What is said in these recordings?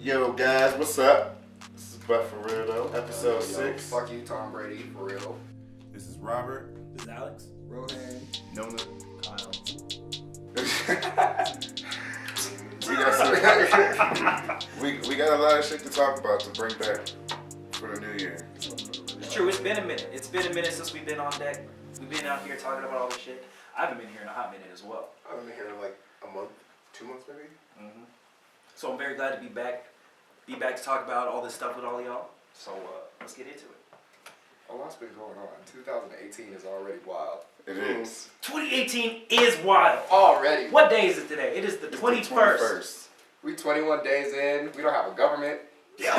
Yo, guys, what's up? This is But For Real Tho, episode 6. Fuck you, Tom Brady, for real. This is Robert. This is Alex. Rohan. Nona. Kyle. we got a lot of shit to talk about to bring back for the new year. It's true, it's been a minute. It's been a minute since we've been on deck. We've been out here talking about all this shit. I haven't been here in a hot minute as well. I've been here like a month, 2 months maybe. Mm-hmm. So I'm very glad to be back. Be back to talk about all this stuff with all of y'all. So let's get into it. A lot's been going on. 2018 is already wild. It is. 2018 is wild. Already. What day is it today? It is the 21st. We 21 days in. We don't have a government. Yeah.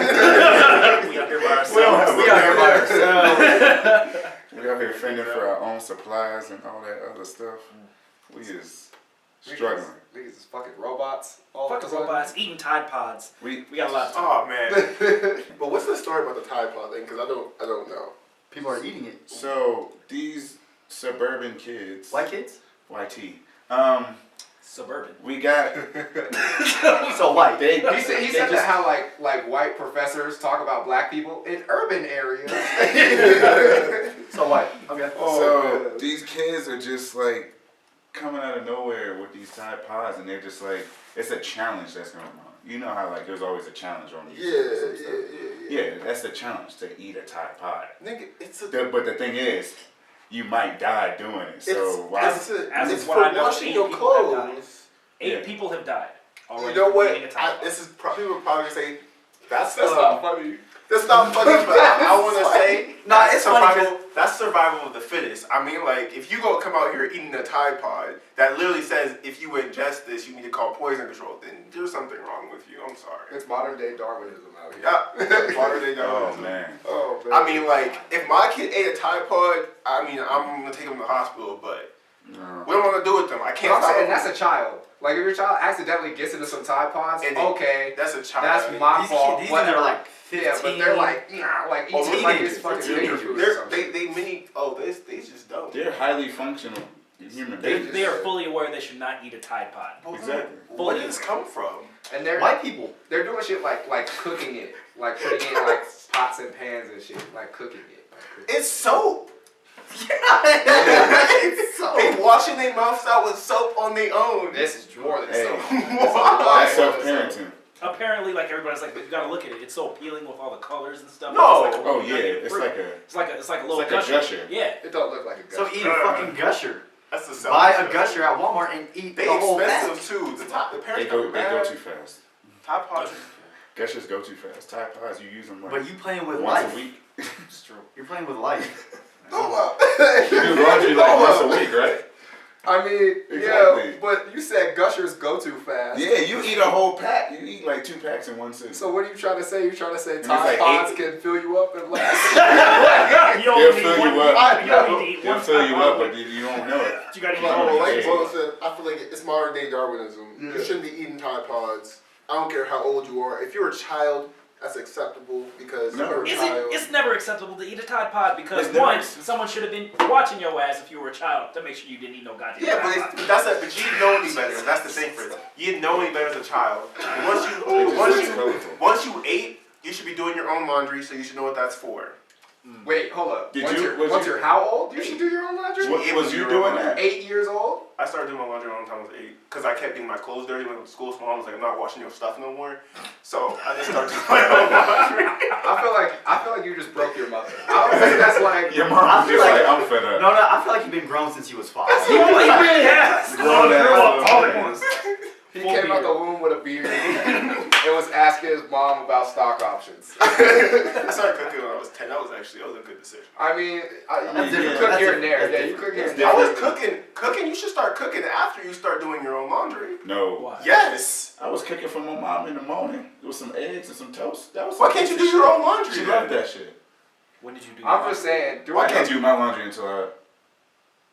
We out here by ourselves. We don't have a We out here by ourselves. We out here fending for our own supplies and all that other stuff. We is struggling. Niggas is fucking robots. All Fucking robots eating Tide Pods. We got a lot to talk Oh man! But what's the story about the Tide Pod thing? Because I don't know. People are eating it. So these suburban kids, White kids? YT, Suburban. we got So white. they. He said that how like white professors talk about black people in urban areas. So white. Okay. So these kids are just like coming out of nowhere with these Tide Pods, and they're just like, it's a challenge that's going on. You know how like there's always a challenge on these. Yeah, that's the challenge, to eat a Tide Pod. Nigga, it's a. But the thing is, you might die doing it. So why? It's As for what I know, washing 8 your people have died. clothes. 8 people have died already. You know what? Eating a Tide Pod. This is people would probably say that's not funny. That's not funny, but I want to say Nah, it's funny survival. That's survival of the fittest. I mean, like if you go come out here eating a Tide Pod that literally says if you ingest this, you need to call poison control. Then there's something wrong with you. I'm sorry. It's modern day Darwinism out here. Yeah, modern day Oh Darwinism. man. Oh man. I mean, like if my kid ate a Tide Pod, I mean, I'm gonna take him to the hospital, but No. what am I gonna do with them? I can't I'm stop saying them. that's a child. Like if your child accidentally gets into some Tide Pods, And okay, That's a child. that's my fault. These whatever. are like 15. Yeah, but they're like, like Oh, eating like it's teenagers. fucking They're baby food or something. they mini. Oh, they just dumb. They're highly functional human beings. They are fully aware they should not eat a Tide Pod. Exactly. Where did this come from? And they're White people. they're doing shit like cooking it, like putting it in like pots and pans and shit, like cooking it. It's soap. It's soap. They washing their mouths out with soap on their own. This is more than Hey. soap. That's self-parenting. Apparently, like everybody's like, but you gotta look at it. It's so appealing with all the colors and stuff. No. It's like a Oh little yeah, nugget of it's fruit. like a. It's like a little like a gusher. Yeah. It don't look like a So gusher. eat a fucking gusher. That's the self. Buy a gusher at Walmart and eat They the whole expensive bag. too. The They parents go bad. too fast. Tide Pods. Gushers go too fast. Tide Pods, you use them like But you playing with once life. a week. It's true. You're playing with life. You do laundry like once a week, right? I mean, Exactly. yeah, but you said gushers go too fast. Yeah, you eat a whole pack. You eat like 2 packs in one sitting. So what are you trying to say? You're trying to say it's Tide like Pods 8. can fill you up and last? You They'll don't fill need you one. up. You don't need to eat They'll one fill Tide you Pod. up, but you don't know it. You gotta eat Yeah. all Well, of like it. Bo said, I feel like it's modern day Darwinism. Yeah. You shouldn't be eating Tide Pods. I don't care how old you are. If you're a child, that's acceptable because No. you're a Is child. it's never acceptable to eat a Tide Pod because It's never- one, someone should have been watching your ass if you were a child to make sure you didn't eat no goddamn Yeah, Tide but Pod. but you didn't know any better. That's the thing for it. You didn't know any better as a child. And It just looks colorful. once you ate, you should be doing your own laundry, so you should know what that's for. Wait, hold up. Did once you- you're, was once you- you're how old? You should do your own laundry? What, Yeah, was but you you're doing right. that? 8 years old? I started doing my laundry around the time I was 8 because I kept getting my clothes dirty when school was small. I was like, I'm not washing your stuff no more. So I just started doing my own laundry. I feel like you just broke your mother. I don't think that's like Your mom was feel just like- like, I'm fed up. No, I feel like you've been grown since you was 5. He really has. Grown ass All little at man. once. he Full came out beard. the womb with a beard and was asking his mom about stock options. I started cooking when I was 10. That was a good decision. I mean, you That's different. cook That's here and different. there. That's Yeah, you cook here and different. there. I was cooking. You should start cooking after you start doing your own laundry. No. Why? Yes. I was cooking for my mom in the morning with some eggs and some toast. That was Why can't you do your own laundry? She then? loved that shit. When did you do I'm that? just saying. I can't do my laundry until it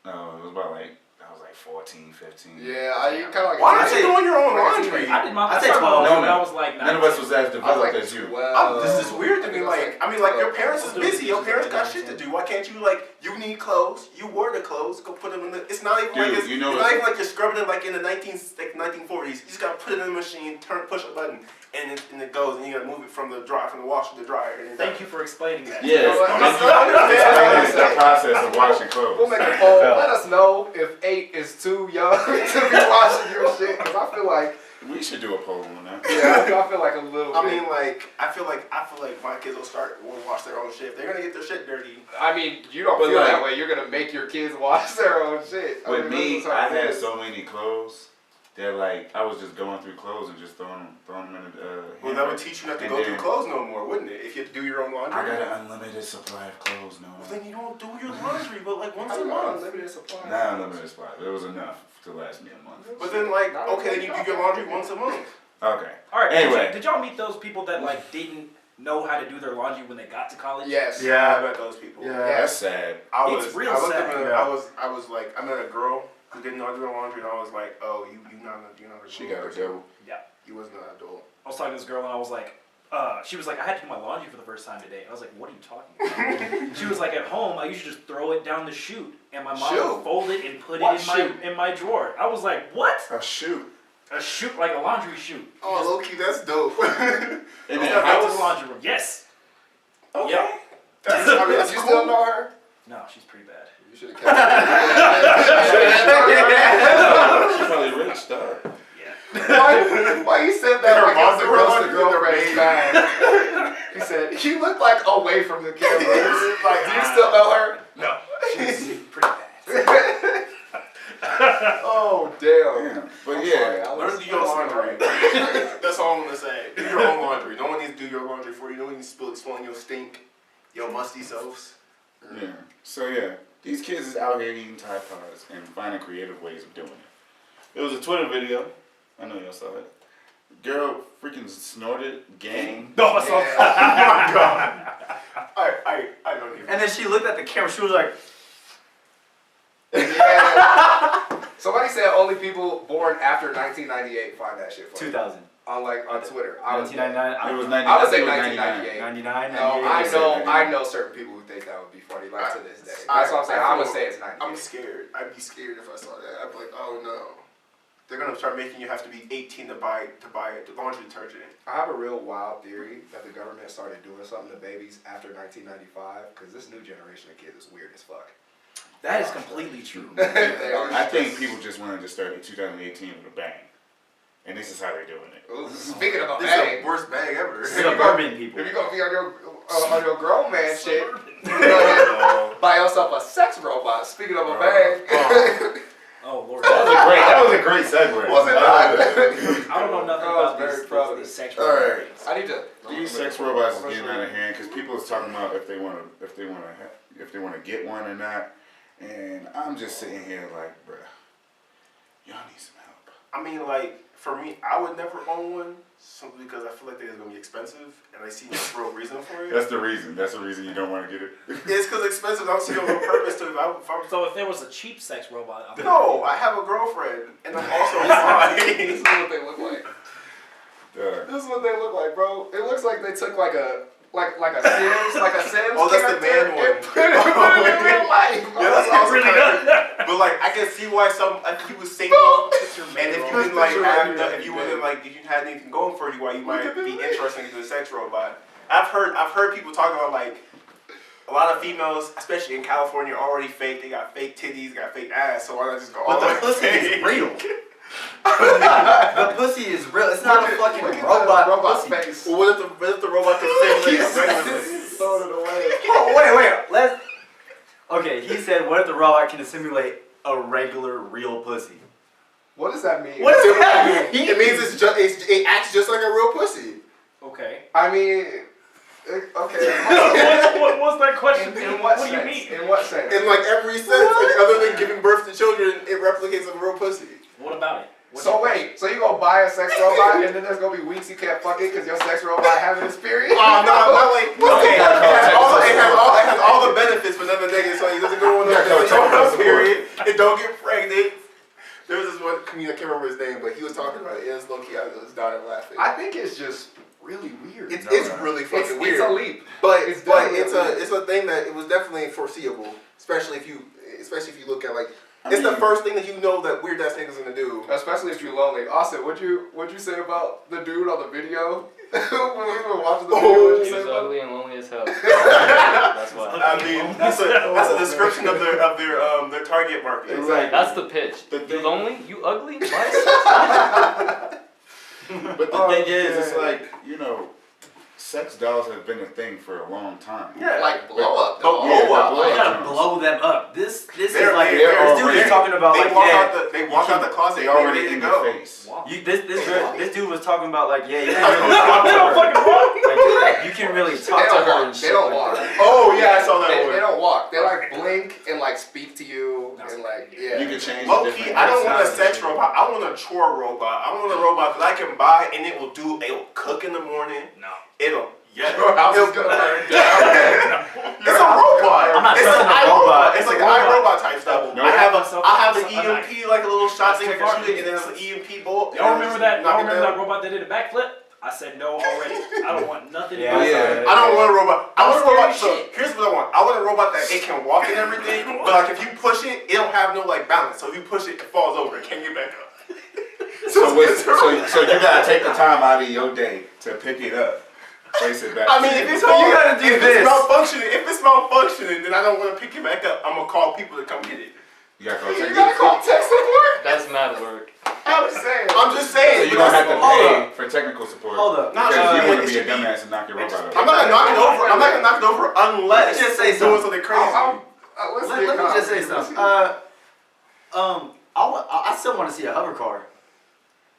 was about like, I was like 14, 15. Yeah, you kind of like. Why aren't you doing your own Like a laundry? I did my I'd say I started 12. when No, I was like 19. None of us was as I was developed like as you. 12. This is weird to me. Like, I mean, like your parents is busy. Your parents got shit to do. Why can't you you need clothes? You wore the clothes. Go put them in the. It's not even Dude, like it's, you know it's what- not even like you're scrubbing it like in the 1940s. You just gotta put it in the machine, push a button. and it goes, and you gotta move it from the wash to the dryer. And Thank you for explaining that. Yes. Yeah. It's the process of washing clothes. We'll make a poll. Let us know if 8 is too young to be washing your shit. Because I feel like We should do a poll on that. I feel like a little bit. I mean, like, I feel like my kids will wash their own shit. They're gonna get their shit dirty. I mean, you don't But feel like- that way. You're gonna make your kids wash their own shit. With me, I had so. so many clothes that like I was just going through clothes and just throwing them in the Well, that would teach you not to And go then- through clothes no more, wouldn't it? If you have to do your own laundry. I got an unlimited supply of clothes now. Well, then you don't do your laundry, but like once I a don't know, month. unlimited supply. Not unlimited supply, but it was enough to last me a month. But then, like, okay, then you do your laundry once a month. Okay. All right. Anyway. Did y'all meet those people that like didn't know how to do their laundry when they got to college? Yes. Yeah, I met those people. Yeah. That's sad. I It's was, real I looked sad, at them, yeah. I was like, I met a girl who didn't know how to do her laundry, and I was like, oh, you're not a She grown got a person. double. You was not an adult. I was talking to this girl and I was like, she was like, I had to do my laundry for the first time today. I was like, what are you talking about? She was like, at home, I usually just throw it down the chute, and my mom Chute? would fold it and put What it chute? in my drawer. I was like, what? A shoot. A chute, like a laundry chute. Oh, low key, that's dope. And You then got back to house. the laundry room. Yes. Okay. Yep. That's, I mean, Did that's you cool. still know her? No, she's pretty bad. You should have kept it. She's probably rich, dog. Yeah. Why you said that Her like mom's it the was the girlfriend, girlfriend's the bag? He said, you look like away from the camera. Like, do you still know her? No, she's pretty bad. Oh, damn. Yeah. But I'm yeah. sorry, I Learn was- to do your laundry. That's all I'm gonna say. Do your own laundry. No one needs to do your laundry for you. No one needs to spilling your stink, your musty selves. Yeah. So yeah, these kids is out here eating Tide Pods and finding creative ways of doing it. There was a Twitter video. I know y'all saw it. Girl freaking snorted gang. No, I saw Yeah. Oh my god. I don't even. And then she looked at the camera. She was like, Yeah. Somebody said only people born after 1998 find that shit funny. 2000. On Twitter. I was 1999. It was 99. I would say it was 1998. 99. No, 98. I know certain people who think that would be funny, like to this day. I- That's what I'm saying. I I'm gonna feel- say it's 98. I'm scared. I'd be scared if I saw that. I'd be like, oh no. They're gonna start making you have to be 18 to buy laundry detergent. I have a real wild theory that the government started doing something to babies after 1995 because this new generation of kids is weird as fuck. That is completely true. They are. I think people just wanted to start in 2018 with a bang. And this is how they're doing it. Ooh, speaking of a This is bag, the worst bag ever. Suburban people. if you're gonna be on your grown man shit, Oh, buy yourself a sex robot. Speaking of a bag, Oh Lord. that was a great segue. was it not? I don't know nothing I was about very these, proud of these it. sexual Alright. things. I need to. These sex robots is getting out of hand because people is talking about if they want to get one or not, and I'm just sitting here like, bruh, y'all need some help. I mean, like, for me, I would never own one simply because I feel like they're going to be expensive and I see no real reason for it. That's the reason. That's the reason you don't want to get it. It's because expensive. I don't see no real purpose to it. So if there was a cheap sex robot, I'm No, I have a girlfriend and I'm also fine. This is what they look like. Dog. This is what they look like, bro. It looks like they took like a Sims Oh, that's the character man one. and put it in real life. Yeah, that's It also really kinda- does. But like, I can see why if you was single, and if you didn't like if you wasn't like, if you had anything going for you, why you might be interested in the sex robot. I've heard people talk about like a lot of females, especially in California, are already fake. They got fake titties, got fake ass. So why not just go all But the the way pussy fake? is real. The pussy is real. It's not a fucking robot pussy. face. Well, what if the robot can simulate a regular? Throwing it away. Oh, wait. Let's. Okay, he said, what if the robot can simulate a regular, real pussy? What does that mean? What does that mean? It means it acts just like a real pussy. Okay. I mean, okay. What's that question? In what What do sense? you mean? In what sense? In like every sense, like, other than giving birth to children, it replicates a real pussy. What about it? What's So your wait, so you gonna buy a sex robot and then there's gonna be weeks you can't fuck it because your sex robot having his period? Oh no, not like Okay. it has all the benefits, but none of the negatives. So it doesn't go on the period. It don't get pregnant. There was this one comedian, I can't remember his name, but he was talking about it. It was low key. I was dying laughing. I think it's just really weird. It's No. really fucking weird. It's a leap. But definitely it's a thing that it was definitely foreseeable, especially if you look at like It's the first thing that you know that weird ass nigga's gonna do. Especially if you're lonely. Austin, what'd you say about the dude on the video? When we were watching the video, what'd you He say was about ugly and lonely as hell. That's why. I mean, that's a description of their target market. Exactly. That's the pitch. The You thing- lonely? You ugly? What? But the thing is, it's like, you know, sex dolls have been a thing for a long time. Yeah. Like blow up. Blow though. Yeah, up. blow You up gotta joints. blow them up. This is They're- like they're this dude is already- talking about They like walk yeah. out the closet. They already ready in to your go. face. Wow. This dude was talking about like yeah, you I can really talk to don't her. fucking walk. Like, you can really They talk to don't her walk. and They shit don't like walk. that. Oh yeah, I saw that They one. don't walk. They like blink and like speak to you and like yeah. You can change Low the key, different I don't want a personalities. sex robot. I want a chore robot. I want a robot that I can buy and it will cook in the morning. No. It'll Your house is gonna burn down. It's a robot. I'm not It's trusting an a robot. It's like an robot. iRobot type stuff. No. I have That's an EMP like a little shot thing I can shoot it and then it's an EMP bolt. Y'all remember that? Knock Y'all it remember that down. robot that did a backflip? I said no already. I don't want nothing. Yeah, to do with yeah. it. I don't want a robot. I want a Scary robot. So shit. here's what I want. I want a robot that it can walk and everything, but like if you push it, it don't have no like balance. So if you push it, it falls over. It can't get back up. So you gotta take the time out of your day to pick it up, place it back. I mean, if it's So you gotta do if this. if it's malfunctioning, then I don't want to pick it back up. I'm gonna call people to come get it. you gotta go You take gotta it. call tech support. That's mad work. I'm saying. I'm just So saying. you don't have to Hold pay up. for technical support. Hold up. Nah, Because you it want to be should a dumbass and knock your robot over. I'm not gonna knock it over. I'm not gonna knock it over unless Just say it's doing something. something crazy. Let's Let be me just say calm. something. I still want to see a hover car.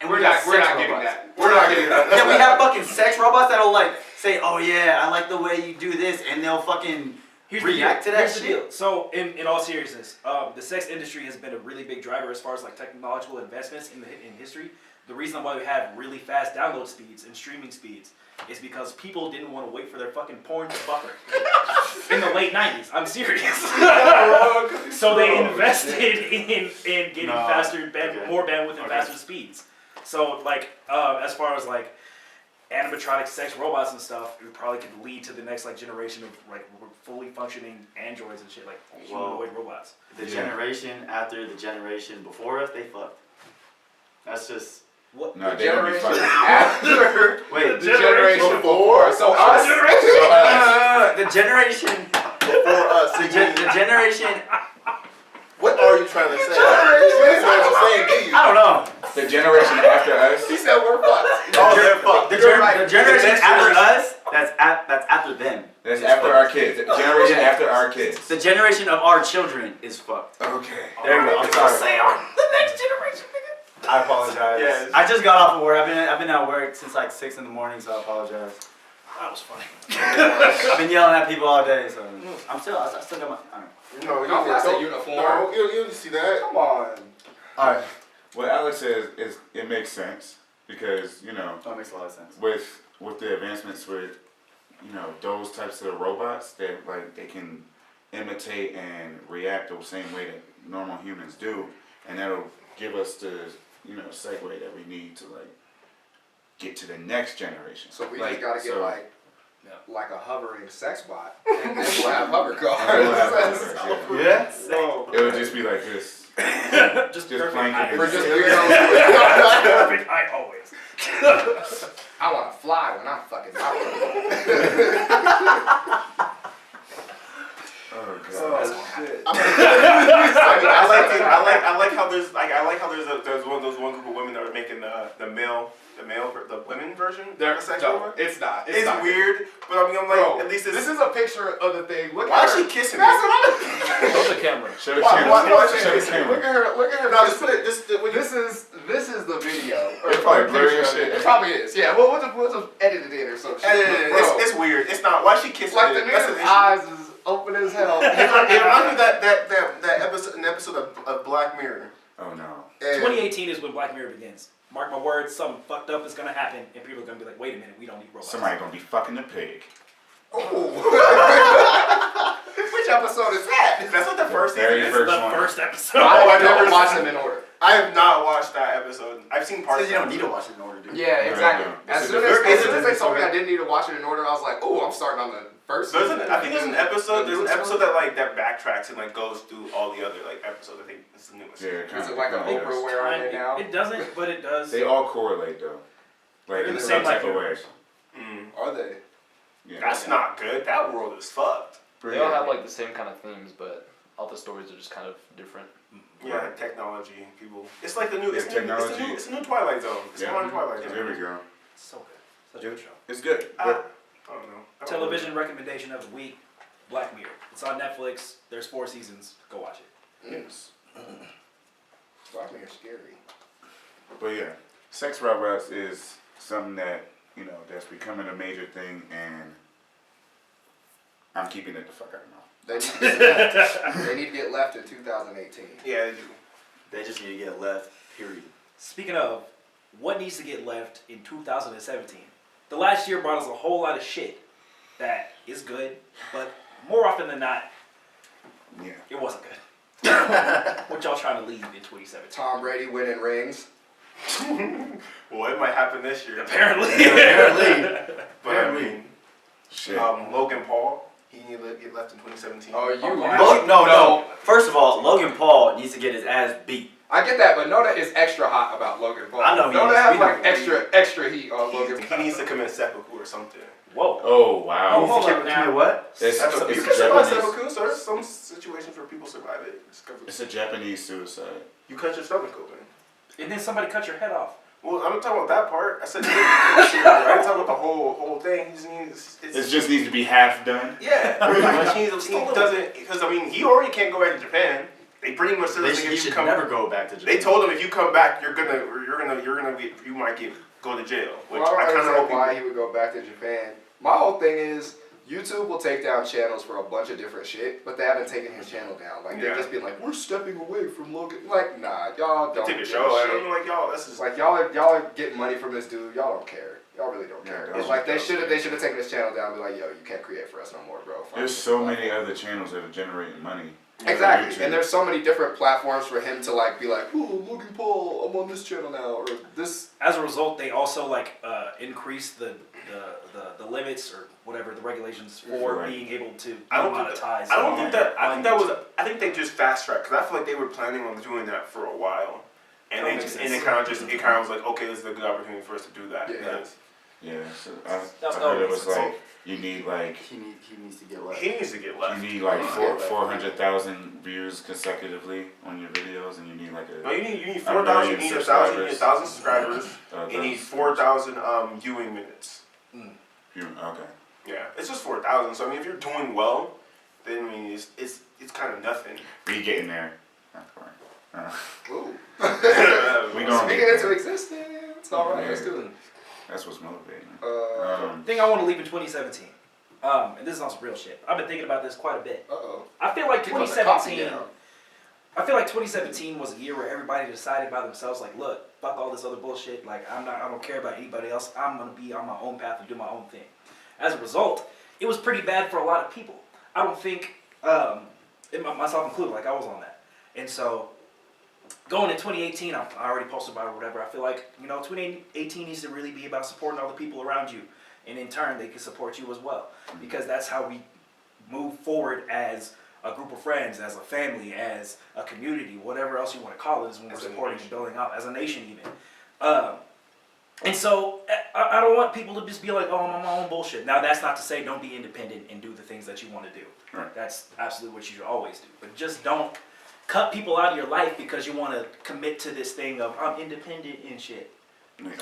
And We're we not got sex getting robots. that. We're not getting that. Yeah, we have fucking sex robots that'll like say, "Oh yeah, I like the way you do this," and they'll fucking react to that Here's the shit. deal. So, in all seriousness, the sex industry has been a really big driver as far as like technological advancements in history. The reason why we have really fast download speeds and streaming speeds is because people didn't want to wait for their fucking porn to buffer. In the late 90s, I'm serious. So they invested in getting faster, more bandwidth and faster speeds. So like, as far as like animatronic sex robots and stuff, it probably could lead to the next like generation of like fully functioning androids and shit, like humanoid robots. The generation after the generation before us, they fucked. That's just What? No, they don't be Generation fucking. after wait. the generation before. So us. The generation Before us. the generation. What are you trying to say? That's what I'm saying. Do you? I don't know. The generation after us. He said we're fucked. Oh, they're fucked. The You're right. generation next after generation- us. That's after them. That's after our kids. The generation after our kids. The generation of our children is fucked. Okay. There you go. I'm sorry. The next generation, nigga. I apologize. Yes. I just got off of work. I've been at work since like 6 in the morning, so I apologize. That was funny. I've been yelling at people all day, so I still got my. All right. No, you No, that's a don't. uniform. No, you don't see that. Come on. All right. What Alex says is it makes sense because you know That makes a lot of sense. with the advancements with you know those types of robots that like they can imitate and react the same way that normal humans do, and that'll give us the you know segue that we need to like get to the next generation. So we like, just gotta get so- like a hovering sex bot, and then we'll have hover cars. And we'll have hover cars, yeah. Yeah. It would just be like this. Just Just perfect blanket height. it. We're just Perfect height always. I want to fly when I'm fucking out. Oh god. I like how there's one group of women that are making the women version. They're, of sex no, robot. it's not. It's not. weird, but I mean, I'm like, Bro, at least this it's. is a picture of the thing. Look Why at is her. she kissing That's me? what I'm. Show the camera. Show the Why- camera. why Show should the she- camera. Look at her. Look at her. No, just put it. This is the video. It probably blur your picture of shit. It probably is. Yeah. Well, we'll just edit it in or some shit. Bro, It's weird. It's not. Why is she kissing like me? the That's nigga's the issue. eyes is open as hell. It reminds me of that episode of Black Mirror. Oh no. And 2018 is when Black Mirror begins. Mark my words, something fucked up is gonna happen, and people are gonna be like, "Wait a minute, we don't need robots." Somebody gonna be fucking a pig. Oh. Which episode is that? That's not the first Very season. first the one. first episode. I never watched them in order. I have not watched that episode. I've seen parts. Because you don't need to watch it in order, dude. Yeah, exactly. No. As This soon is as the they told me I didn't need to watch it in order. I was like, oh, I'm starting on the first. I think there's an episode. There's an episode that like that backtracks and like goes through all the other like episodes. I think it's the newest. Yeah, Is it like an Oprah where I'm in now? It doesn't, but it does. They all correlate though, like in some type of way. Are they? Yeah. That's not good. That world is fucked. They all have like the same kind of themes, but all the stories are just kind of different. Yeah, like technology, people. It's like the new. It's, technology. It's a new Twilight Zone. It's a modern Twilight Zone. There we go. So good. Such a good show. It's good. I don't know. Television recommendation of the week: Black Mirror. It's on Netflix. There's 4 seasons. Go watch it. Yes. Black Mirror's scary. But yeah, sex robots is something that, you know, that's becoming a major thing, and I'm keeping it the fuck out of my mouth. They need to get left in 2018. Yeah, they do. They just need to get left, period. Speaking of, what needs to get left in 2017? The last year brought us a whole lot of shit that is good, but more often than not, Yeah. it wasn't good. What y'all trying to leave in 2017? Tom Brady winning rings. Well, it might happen this year. Apparently. But I mean, Shit. Logan Paul, he needed to get left in 2017. Oh, you. No. First of all, Logan Paul needs to get his ass beat. I get that, but Nona is extra hot about Logan Paul. I know he Nona is. has We like know. extra heat on Logan He Paul. needs to commit seppuku or something. Whoa. Oh wow. Oh, hold up now. What? It's You can survive Japanese. seppuku, so there's some situations where people survive it. It's a Japanese suicide. You cut your stomach open. And then somebody cut your head off. Well, I'm not talking about that part. I said I didn't talk about the whole thing. He just needs. It just needs to be half done. Yeah, pretty much. He doesn't, because I mean, he already can't go back to Japan. They pretty much said He if you should come, never go back to Japan. They told him if you come back, you might go to jail. Which Well, I I don't kind of understand hope why he would go back to Japan. My whole thing is YouTube will take down channels for a bunch of different shit, but they haven't taken his channel down. Like they've just been like, we're stepping away from Logan. Like, nah, y'all don't take a give show. shit. I'm like, y'all, this is It's like y'all are getting money from this dude. Y'all don't care. Y'all really don't care. Yeah, It's like they should have taken his channel down and be like, yo, you can't create for us no more, bro. Find There's us so a many platform. other channels that are generating money. Exactly, YouTube. and there's so many different platforms for him to like be like, ooh, Logan Paul, I'm on this channel now, or this. As a result, they also increased the limits or whatever the regulations for Right. being able to I don't monetize. I think they just fast tracked because I feel like they were planning on doing that for a while, and That it makes kind sense. of was like, okay, this is a good opportunity for us to do that. Yeah. because Yeah, so That's I heard it always was like you need like He needs to get left. He needs to get left. you need like Yeah. 400,000 views consecutively on your videos, and you need like No, a you need 1 4,000. million You need 1,000. You need 1,000 subscribers. subscribers. You need 4,000 viewing minutes. Okay. Yeah, it's just 4,000. So I mean, if you're doing well, then I mean, it's kind of nothing. We getting there. Not quite. Ooh. We gonna Speaking get into there. existence. All right, let's do it. That's what's motivating. Thing I want to leave in 2017. And this is on some real shit. I've been thinking about this quite a bit. Uh-oh. I feel like He put the coffee 2017. down. I feel like 2017 was a year where everybody decided by themselves, like, look, fuck all this other bullshit. Like, I don't care about anybody else. I'm gonna be on my own path and do my own thing. As a result, it was pretty bad for a lot of people. I don't think, myself included, like I was on that. And so, going in 2018, I already posted about it or whatever. I feel like 2018 needs to really be about supporting all the people around you, and in turn, they can support you as well, because that's how we move forward as a group of friends, as a family, as a community, whatever else you want to call it, is when we're supporting and building up, as a nation even. And so, I don't want people to just be like, oh, I'm on my own bullshit. Now, that's not to say don't be independent and do the things that you want to do. Right. That's absolutely what you should always do. But just don't cut people out of your life because you want to commit to this thing of, I'm independent and shit.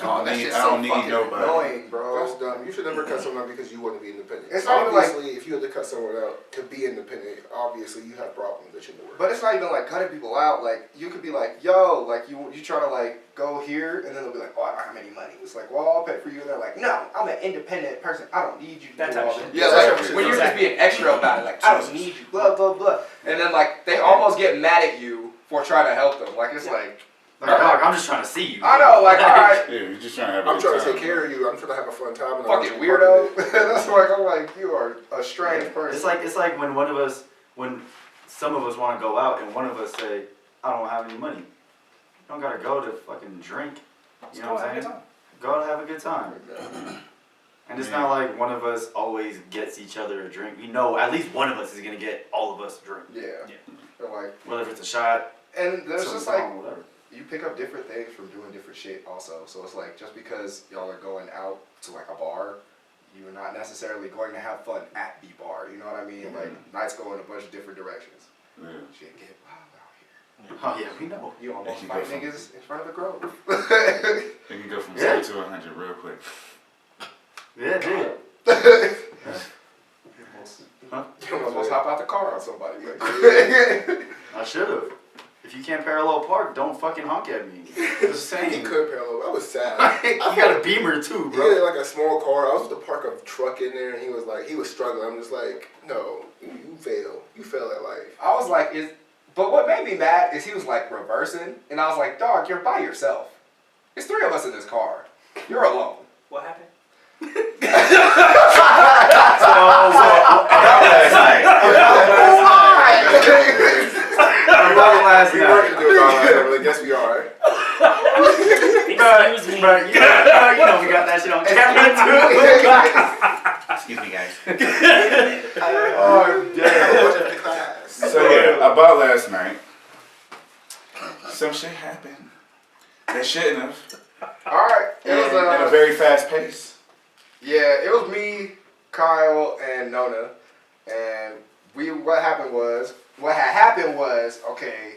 Oh, that shit's I so don't need fucking nobody. annoying, bro. That's dumb. You should never cut someone out because you want to be independent. It's not even like- obviously, if you had to cut someone out to be independent, obviously you have problems that shouldn't work. But it's not even like cutting people out. Like you could be like, yo, like you try to like go here, and then they'll be like, oh, I don't have any money. It's like, well, I'll pay for you. And they're like, no, I'm an independent person. I don't need you to That do type all of this. shit. Yeah, like Exactly. when you're just being extra about it, like I don't need you, blah blah blah, and then like they almost get mad at you for trying to help them. Like it's like, Like, dog, I'm just trying to see you. I know, like all right. Yeah, you're just trying to have a I'm good trying to time. take care of you. I'm trying to have a fun time. And I want Fucking you to be part weirdo. of it. That's like I'm like you are a strange person. It's like when some of us want to go out and one of us say, I don't have any money. You don't gotta go to fucking drink. You know what I'm saying? Go to have a good time. And it's not like one of us always gets each other a drink. We know at least one of us is gonna get all of us a drink. Yeah. And like, whether it's a shot, and there's just like, whatever. you pick up different things from doing different shit also. So it's like, just because y'all are going out to like a bar, you're not necessarily going to have fun at the bar. You know what I mean? Like, nights go in a bunch of different directions. Yeah. Shit get wild out here. Oh yeah, we know. You almost can fight go from- niggas in front of the Grove. It can go from 0 to 100 real quick. Yeah, dude. You almost hop out the car on somebody. Like, I should have. If you can't parallel park, don't fucking honk at me. Just He saying. could parallel. That was sad. You got a Beamer too, He bro. had like a small car. I was to park a truck in there, and he was struggling. I'm just like, no, you fail. You fail at life. I was like, but what made me mad is he was like reversing, and I was like, dog, you're by yourself. There's 3 of us in this car. You're alone. What happened? We weren't gonna do it all night, but I guess we are. Excuse me. But you know we got that shit on camera too. Excuse me, guys. Oh, damn. So yeah, about last night, some shit happened that shouldn't have. All right. It was At a very fast pace. yeah, it was me, Kyle, and Nona, and what had happened was, okay,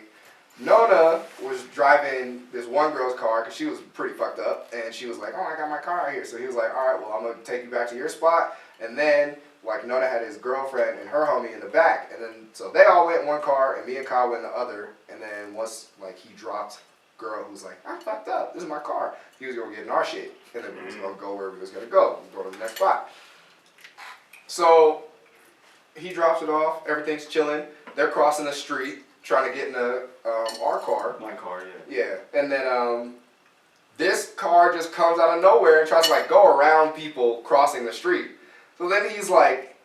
Nona was driving this one girl's car because she was pretty fucked up, and she was like, oh, I got my car out here. So he was like, all right, well, I'm going to take you back to your spot. And then, like, Nona had his girlfriend and her homie in the back. And then, so they all went in one car, and me and Kyle went in the other. And then once, like, he dropped girl who was like, I'm fucked up. This is my car. He was going to get in our shit. And then we was going to go where we was going to go. Go to the next spot. So he drops it off. Everything's chilling. They're crossing the street, trying to get in our car. My car, yeah. Yeah, and then this car just comes out of nowhere and tries to like go around people crossing the street. So then he's like,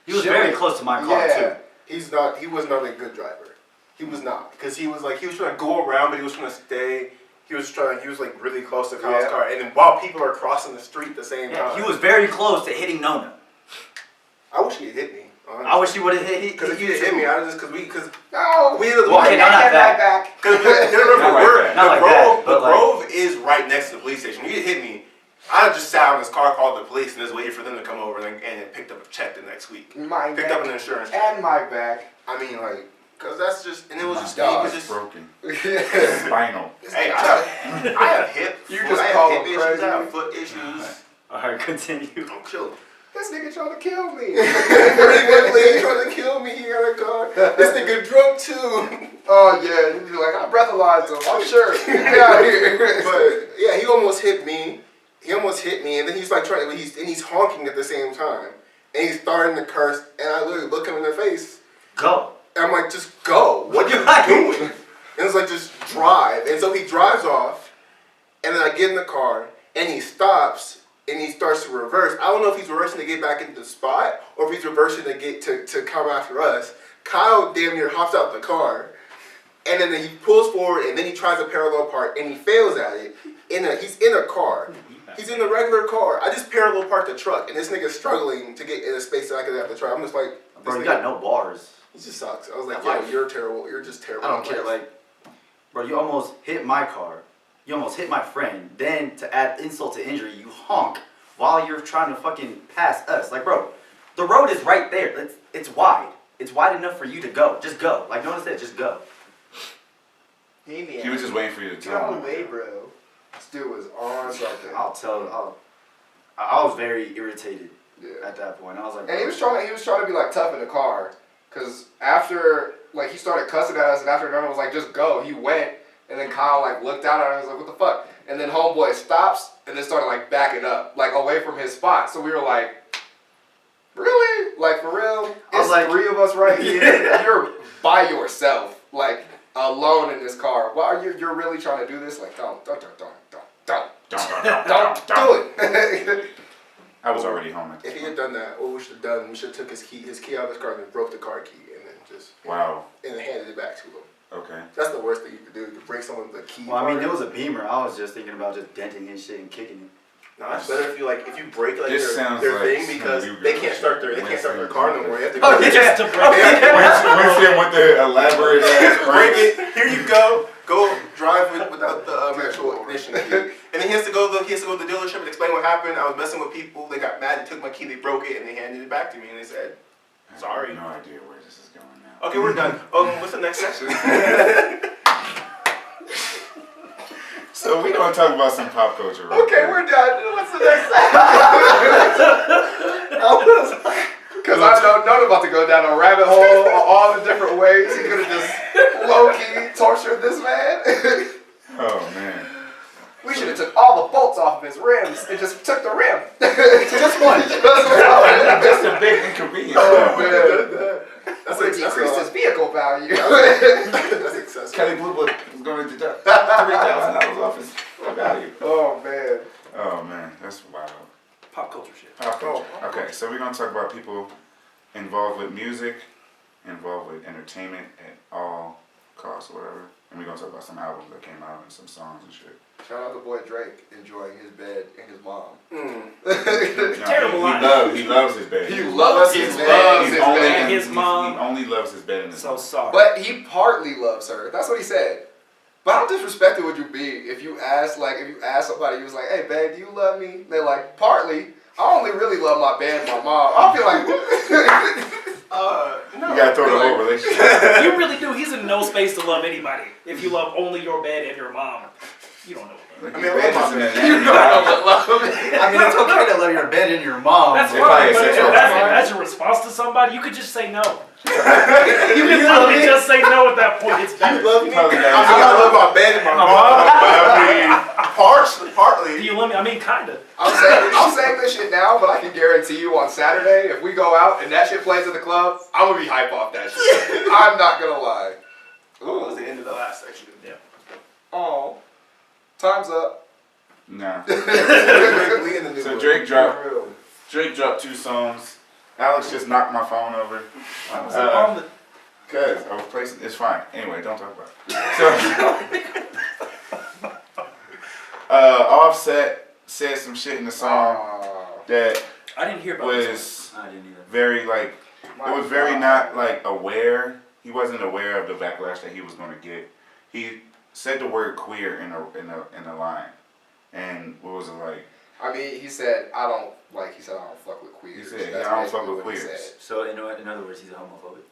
He was very close to my car too. He was not a good driver. He was not. Because he was trying to go around, but he was trying to stay. He was like really close to Kyle's Yeah. car, and then while people are crossing the street at the same Yeah, time. he was very close to hitting Nona. I wish he had hit me. I wish he would have hit. Because if you hit me, I was just because no, we Well, okay, not had that. my back. Because Not like that, but the like- Grove is right next to the police station. You hit me, I'd just sat in his car, called the police, and just waited for them to come over and picked up a check the next week. My Picked back up an insurance check. and my back. I mean, like, Because that's just, and it was My just, dog it was is just, broken. Yeah. Spinal. hey, I have hip, You foot- just I call have him hip issues, I crazy. have foot issues. Alright, continue. I'm chilling. This nigga trying to kill me. he trying to kill me. He got a car. This nigga drunk too. Oh yeah, you'd be like, I breathalyzed him. I'm sure. Get out here. But yeah, he almost hit me. And then he's like he's honking at the same time, and he's starting to curse. And I literally look him in the face. Go. And I'm like, just go. What are you doing? And it's like, just drive. And so he drives off, and then I get in the car, and he stops, and he starts to reverse. I don't know if he's reversing to get back into the spot, or if he's reversing to get to come after us. Kyle damn near hops out the car, and then he pulls forward, and then he tries a parallel park, and he fails at it. He's in a car. He's in a regular car. I just parallel parked the truck, and this nigga's struggling to get in a space that I could have the truck. I'm just like, this Bro, you nigga- got no bars. He just sucks. I was like, Yeah, yo, you're terrible. You're just terrible. I don't care. Like, bro, you almost hit my car. You almost hit my friend. Then, to add insult to injury, you honk while you're trying to fucking pass us. Like, bro, the road is right there. It's wide. It's wide enough for you to go. Just go. Like no one said, just go. Hey man. He was just waiting for you to Get tell out him. of the way, bro. This dude was on something. I was very irritated Yeah. at that point. I was like, And he was trying to be like tough in the car, cause after like he started cussing at us, and after Nona was like, just go, he went, and then Kyle like looked out at us and was like, what the fuck? And then homeboy stops and then started like backing up, like away from his spot. So we were like, really? Like for real? I was It's like- 3 of us right here. You're by yourself, like alone in this car. What are you? You're really trying to do this? Like don't do it. I was already home at the If he had point. done that, what we should have done, we should have took his key out of his car and then broke the car key and then just Wow. and handed it back to him. Okay. That's the worst thing you could do. You could break someone the key. well, I mean, part. it was a Beamer. I was just thinking about just denting his shit and kicking it. No, that's better if you break like This sounds their like thing some because new they girl can't shit. start their car no more. You have to Oh, go yeah. Just to break it. Winston with the elaborate ass break brakes. it. Here you go. Go drive without the actual ignition key. And then he has to go to the dealership and explain what happened. I was messing with people. They got mad. They took my key. They broke it and they handed it back to me and they said, "Sorry." I have no idea where this is going now. Okay, we're done. What's the next section? So we gonna talk about some pop culture. Real Okay, quick. we're done. What's the next Because I know none about to go down a rabbit hole on all the different ways he could have just low-key tortured this man. Oh man. We should have took all the bolts off of his rims and just took the rim. Just one. That's a big inconvenience. Oh man. That's That's what decreased his vehicle value. That's excessive. Kelly Blue Book is going to deduct $3,000 off his value. Oh man. Oh man, that's wild. Pop culture shit. Pop culture. Okay, so we're gonna talk about people involved with music, involved with entertainment at all costs or whatever. And we're gonna talk about some albums that came out and some songs and shit. Shout out to boy Drake enjoying his bed and his mom. No, Terrible line. He loves his bed. He loves his He's bed. only- And his mom. He only loves his bed and his So mom. sorry. But he partly loves her. That's what he said. But how disrespected would you be if you asked somebody, you was like, "Hey, babe, do you love me?" They're like, "Partly. I only really love my bed and my mom." I'll be like, No. You gotta throw the whole relationship. You really do. He's in no space to love anybody. If you love only your bed and your mom, you don't know what love I is. mean, bed is an anatomy. "You know what love is." I mean, it's okay to love your bed and your mom. That's If fine, I but if sexual that's, fine. if that's your response to somebody, you could just say no. You can literally just say no at that point. It's better. You love me? Probably not. I love my bed and my mom. I mean, partly. Do you love me? I mean, kinda. I'm saying this shit now, but I can guarantee you on Saturday, if we go out and that shit plays at the club, I'm gonna be hype off that shit. I'm not gonna lie. That was the end of the last section. Yeah. Oh, time's up. Nah. We in the new So book. Drake dropped 2 songs. Alex just knocked my phone over. On the Cause I was placing. It's fine. Anyway, don't talk about it. So, Offset said some shit in the song that I didn't hear about this. was I didn't either. very like. It was very not like aware. He wasn't aware of the backlash that he was going to get. He said the word queer in a line, and what was it like? I mean, he said, I don't fuck with queers. He said, That's I don't fuck basically with what he queers. said. So in other words, he's a homophobic.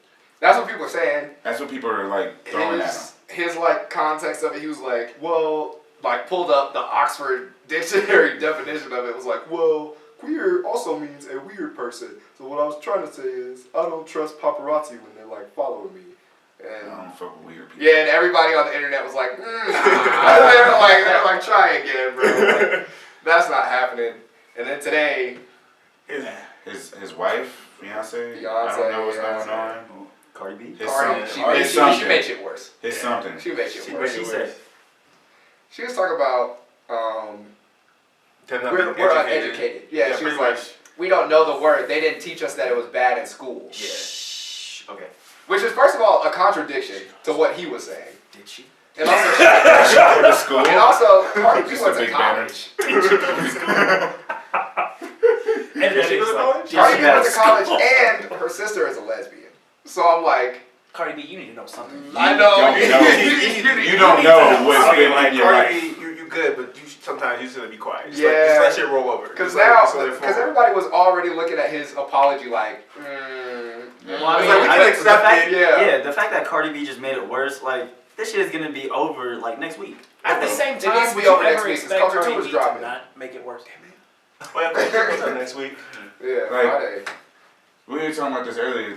That's what people are saying. That's what people are like throwing at him. His like context of it, he was like, well, like pulled up the Oxford Dictionary definition of it. It was like, well, queer also means a weird person. So what I was trying to say is, I don't trust paparazzi when they're like following me. And I don't fuck with weird people. yeah, and everybody on the internet was like, they're like, try again, bro. Like, that's not happening. And then today, His wife, fiance, I Beyonce, don't know what's yeah. going on. Cardi B. His Cardi, something. His she something. made shit worse. His something. She made shit What worse. she said? She was talking about we're uneducated. Yeah, she was pretty like, much. we don't know the word. They didn't teach us that it was bad in school. Shh. Okay. Which is, first of all, a contradiction to what he was saying. Did she? And also, Go to school. and also Cardi B Just went a to big banner. college. And Did she go to college? Cardi B went to Yes. college, and her sister is a lesbian. So I'm like, Cardi B, you need to know something. I know. You don't know what's been in your life. You good, but sometimes you just gotta be quiet. Just Yeah. just let shit roll over. Because Just let it- now, just let it because flow. everybody was already looking at his apology like, Well, I It's mean, like, we can accept the fact, it. Yeah. Yeah, the fact that Cardi B just made it worse, like, this shit is gonna be over, like, next week. At the same It time, needs to be would you over next ever week, 'cause expect Culture Cardi 2 is B to dropping. not make it worse? Oh, yeah, what's up next week? yeah, Like- Friday. We were talking about this earlier.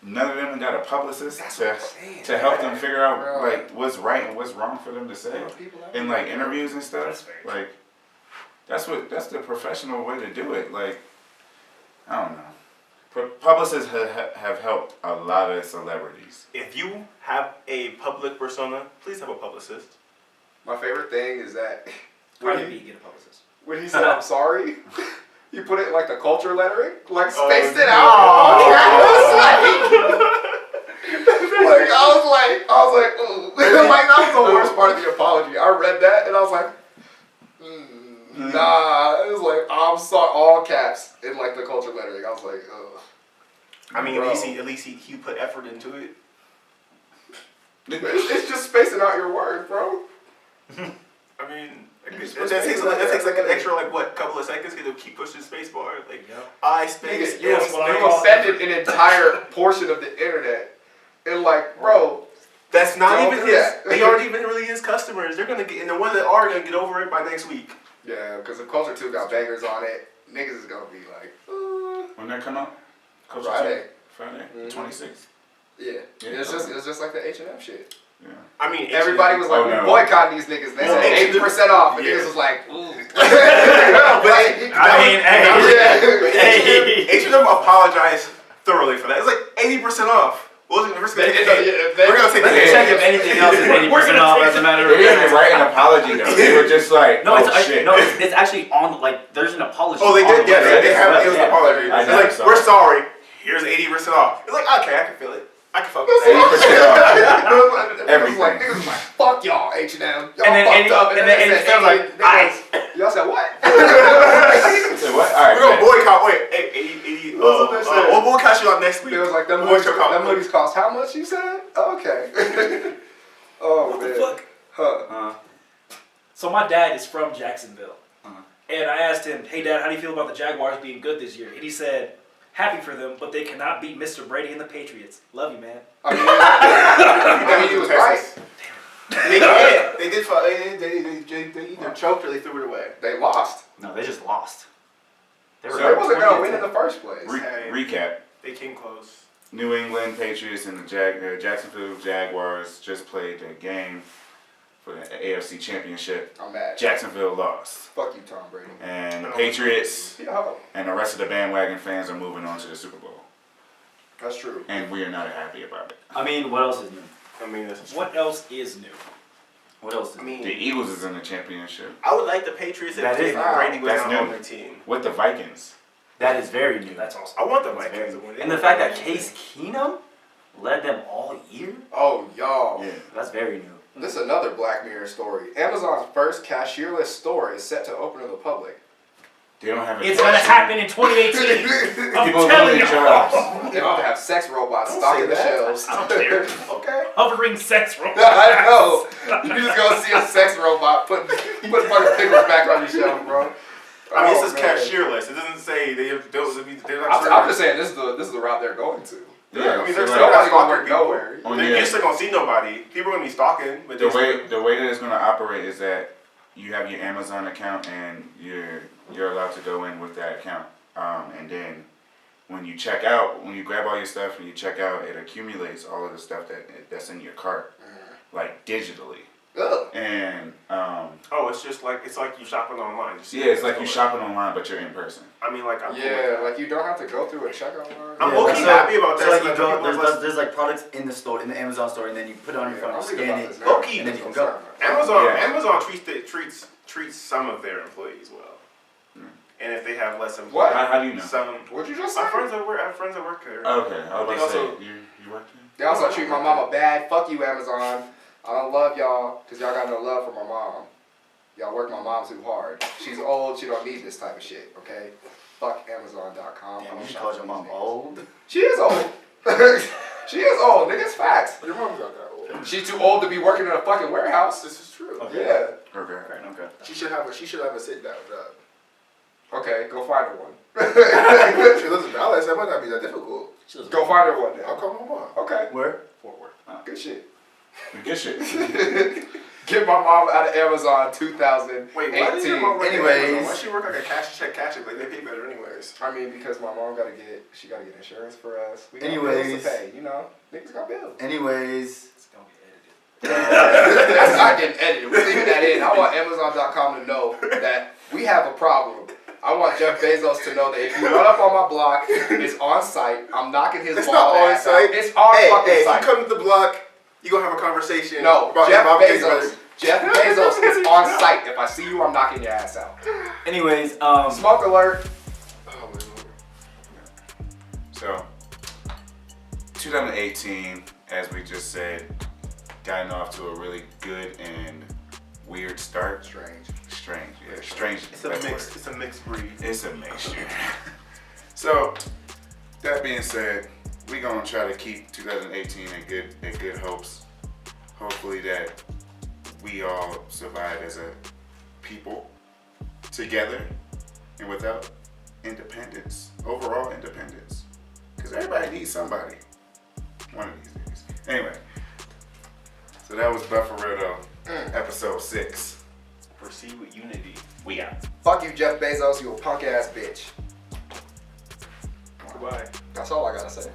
None of them got a publicist That's what to I'm saying. to help them figure out Bro. like what's right and what's wrong for them to say in like interviews and That's stuff. fair. Like that's the professional way to do it. Like I don't know. Publicists have helped a lot of celebrities. If you have a public persona, please have a publicist. My favorite thing is that Cardi B, get a publicist. when he said, I'm sorry, he put it in like the culture lettering, like Oh, spaced it no. out. I was like, ooh. Like, that was the worst part of the apology. I read that and I was like, Nah, it was like, I'm sorry, all caps in like the culture lettering. I was like, ugh. I mean, Bro. at least he put effort into it. It's just spacing out your words, bro. I mean, that takes like an extra couple of seconds to keep pushing space bar. Like I space. You offended an entire portion of the internet, and like, bro. That's not Don't even do his. that. They aren't even really his customers. They're gonna get, and the ones that are gonna get over it by next week. Yeah, because if Culture 2 got bangers on it, niggas is gonna be like, When that come out? Culture Friday. Friday, the 26th. Yeah. It's just like the H&M shit. Yeah. I mean, Everybody was like, we boycotting these niggas. They said H&M 80% off, and Yeah. niggas was like, ooh. H&M apologized thoroughly for that. It's like 80% off. We're gonna take Check if anything else is 80% off as a matter of They didn't write an apology though. They were just like, No, shit. it's actually on, like, there's an apology. Oh, they on did. the Yeah, website. they have. It was an apology. I It's know, like, so. we're sorry. Here's 80% off. It's like, okay, I can feel it. I can fuck with 80% that. off. Everything. Niggas was like, fuck y'all, H&M. Y'all And then fucked up. and then it sounds like, Y'all said what? Say what? All right, We're gonna man. boycott. Wait, 80. That's what they said. We'll boycott you on next week. It was like, them movies cost how much, you said? Okay. Oh, man. Fuck. Huh. So my dad is from Jacksonville. Uh-huh. And I asked him, hey Dad, how do you feel about the Jaguars being good this year? And he said, happy for them, but they cannot beat Mr. Brady and the Patriots. Love you, man. I mean, he was right. They did. They did. They either choked or they threw it away. They lost. No, they just lost. They were So- They wasn't going to win in the first place. Recap. They came close. New England Patriots and the Jacksonville Jaguars just played their game for the AFC Championship. I'm mad. Jacksonville lost. Fuck you, Tom Brady. And the Patriots Yo, and the rest of the bandwagon fans are moving on to the Super Bowl. that's true. And we are not happy about it. I mean, what else is new? I mean, this is What else is new? What else is I new? mean, The Eagles is in the championship I would like the Patriots if That is- Brady was that's on new. their team. with the Vikings. That is very new. That's awesome. I want the That's Vikings very to win. And the fact that Case Keenum led them all year, Oh, y'all. Yeah. that's very new. This is another Black Mirror story. Amazon's first cashierless store is set to open to the public. They don't have a It's gonna happen in 2018. I'm People telling losing you. jobs. They're about to have sex robots Don't stocking say the that. shelves. I don't care. Okay. Hovering sex robot. I know. You just gonna see a sex robot put fucking pickles back on your shelf, bro. I mean, Oh, this is man. cashierless. It doesn't say they're I'm just saying this is the route they're going to. Yeah, I mean, so there's like, Nobody's gonna stalking work people. nowhere. on You're your- still gonna see nobody. People are gonna be stalking, but the way that it's gonna operate is that you have your Amazon account and you're allowed to go in with that account, and then when you check out, when you grab all your stuff and you check out, it accumulates all of the stuff that's in your cart, like digitally, Ugh. and it's like you shopping online. You see yeah, it's like you shopping online but you're in person. I mean, like I'm Yeah, like you don't have to go through a checkout line. I'm Yeah, low-key so- happy about that. So like so you that go, people are less- there's like products in the store, in the Amazon store, and then you put it on your phone, I'm thinking scan about it. this now. Low-key, and then you can go. Amazon Yeah. treats some of their employees well, and if they have less employees, What? How do you know? some What'd you just I say? have friends that work there. Okay, I was They about to say also- you work there? They also treat my mama bad. Fuck you, Amazon. I don't love y'all because y'all got no love for my mom. Y'all work my mom too hard. She's old. She don't need this type of shit. Okay. Fuck Amazon.com. Damn, you should call your mom old. She is old. She is old. Niggas facts. Your mom's not that old. She's too old to be working in a fucking warehouse. This is true. Okay. Yeah. Okay. Okay. She should have a sit down job. Okay, go find her one. She lives in Dallas. That might not be that difficult. Go find her one I'll then. call my mom. Okay. Where? Fort Worth. Good shit. Good shit. Get my mom out of Amazon 2018. Wait, why does your mom work at Anyways. Amazon? Why she work like a cash check? Like they pay better anyways. I mean, because my mom gotta get insurance for us. We got Anyways. bills to pay, you know. Niggas got bills. Anyways. It's gonna be edited. That's not getting edited. We're leaving that in. I want Amazon.com to know that we have a problem. I want Jeff Bezos to know that if you run up on my block, it's on site. I'm knocking his It's bald not on ass site. out. It's on fucking Hey, if site. you come to the block, you gonna have a conversation. No, about Jeff about Bezos. Jeff Bezos is on site. If I see you, I'm knocking your ass out. Anyways, Smoke alert. Oh my lord. So, 2018, as we just said, gotten off to a really good and weird start. Strange. strange. Yeah, strange. It's a mix. It's a mixed breed. It's a mixture. So, that being said, we gonna try to keep 2018 in good hopes. Hopefully that we all survive as a people together and without independence, overall independence. Because everybody needs somebody one of these days. Anyway, so that was But For Real Tho, episode 6. Proceed with unity. We out. Fuck you, Jeff Bezos, you a punk ass bitch. Goodbye. That's all I gotta say.